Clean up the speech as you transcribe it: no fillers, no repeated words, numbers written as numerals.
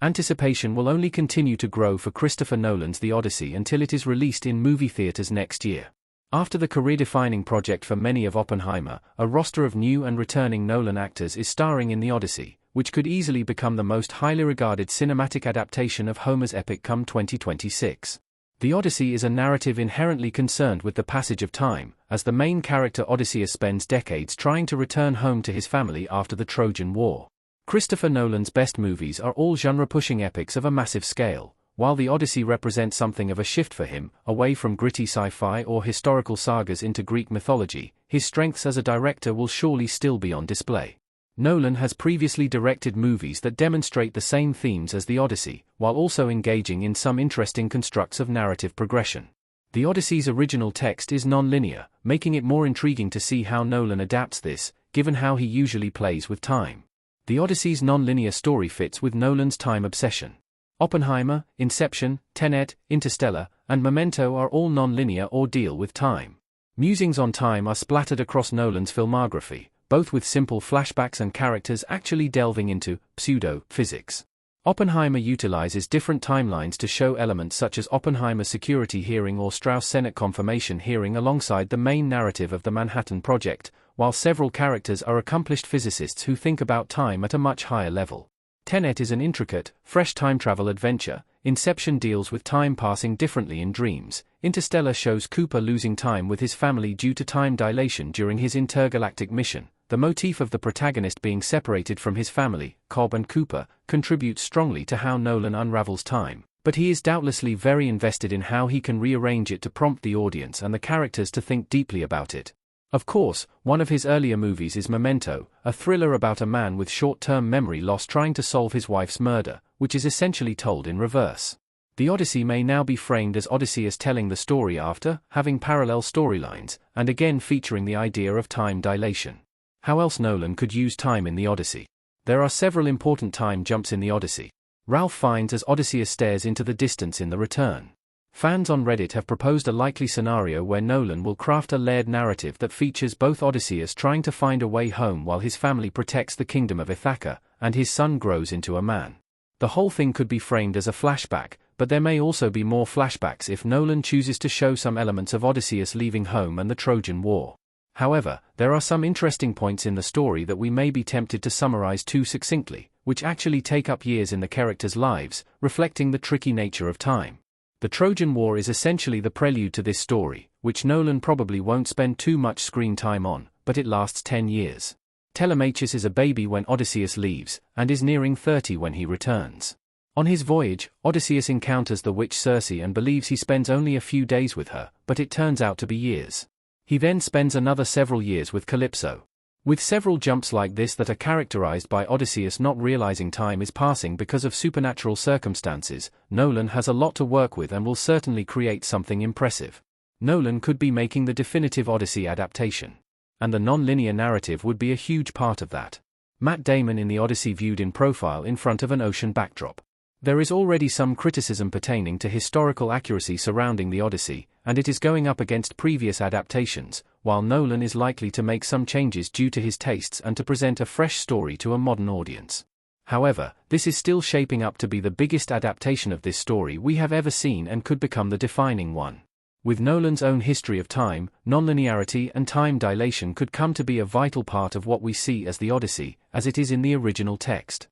Anticipation will only continue to grow for Christopher Nolan's The Odyssey until it is released in movie theaters next year. After the career-defining project for many of Oppenheimer, a roster of new and returning Nolan actors is starring in The Odyssey, which could easily become the most highly regarded cinematic adaptation of Homer's epic come 2026. The Odyssey is a narrative inherently concerned with the passage of time, as the main character Odysseus spends decades trying to return home to his family after the Trojan War. Christopher Nolan's best movies are all genre-pushing epics of a massive scale, while The Odyssey represents something of a shift for him, away from gritty sci-fi or historical sagas into Greek mythology. His strengths as a director will surely still be on display. Nolan has previously directed movies that demonstrate the same themes as The Odyssey, while also engaging in some interesting constructs of narrative progression. The Odyssey's original text is non-linear, making it more intriguing to see how Nolan adapts this, given how he usually plays with time. The Odyssey's non-linear story fits with Nolan's time obsession. Oppenheimer, Inception, Tenet, Interstellar, and Memento are all non-linear or deal with time. Musings on time are splattered across Nolan's filmography, both with simple flashbacks and characters actually delving into pseudo-physics. Oppenheimer utilizes different timelines to show elements such as Oppenheimer's security hearing or Strauss' Senate confirmation hearing alongside the main narrative of the Manhattan Project, while several characters are accomplished physicists who think about time at a much higher level. Tenet is an intricate, fresh time travel adventure. Inception deals with time passing differently in dreams. Interstellar shows Cooper losing time with his family due to time dilation during his intergalactic mission. The motif of the protagonist being separated from his family, Cobb and Cooper, contributes strongly to how Nolan unravels time, but he is doubtlessly very invested in how he can rearrange it to prompt the audience and the characters to think deeply about it. Of course, one of his earlier movies is Memento, a thriller about a man with short-term memory loss trying to solve his wife's murder, which is essentially told in reverse. The Odyssey may now be framed as Odysseus telling the story after having parallel storylines, and again featuring the idea of time dilation. How else Nolan could use time in The Odyssey? There are several important time jumps in The Odyssey. Ralph finds as Odysseus stares into the distance in The Return. Fans on Reddit have proposed a likely scenario where Nolan will craft a layered narrative that features both Odysseus trying to find a way home while his family protects the kingdom of Ithaca, and his son grows into a man. The whole thing could be framed as a flashback, but there may also be more flashbacks if Nolan chooses to show some elements of Odysseus leaving home and the Trojan War. However, there are some interesting points in the story that we may be tempted to summarize too succinctly, which actually take up years in the characters' lives, reflecting the tricky nature of time. The Trojan War is essentially the prelude to this story, which Nolan probably won't spend too much screen time on, but it lasts 10 years. Telemachus is a baby when Odysseus leaves, and is nearing 30 when he returns. On his voyage, Odysseus encounters the witch Circe and believes he spends only a few days with her, but it turns out to be years. He then spends another several years with Calypso. With several jumps like this that are characterized by Odysseus not realizing time is passing because of supernatural circumstances, Nolan has a lot to work with and will certainly create something impressive. Nolan could be making the definitive Odyssey adaptation. And the non-linear narrative would be a huge part of that. Matt Damon in The Odyssey viewed in profile in front of an ocean backdrop. There is already some criticism pertaining to historical accuracy surrounding The Odyssey, and it is going up against previous adaptations, while Nolan is likely to make some changes due to his tastes and to present a fresh story to a modern audience. However, this is still shaping up to be the biggest adaptation of this story we have ever seen and could become the defining one. With Nolan's own history of time, nonlinearity and time dilation could come to be a vital part of what we see as The Odyssey, as it is in the original text.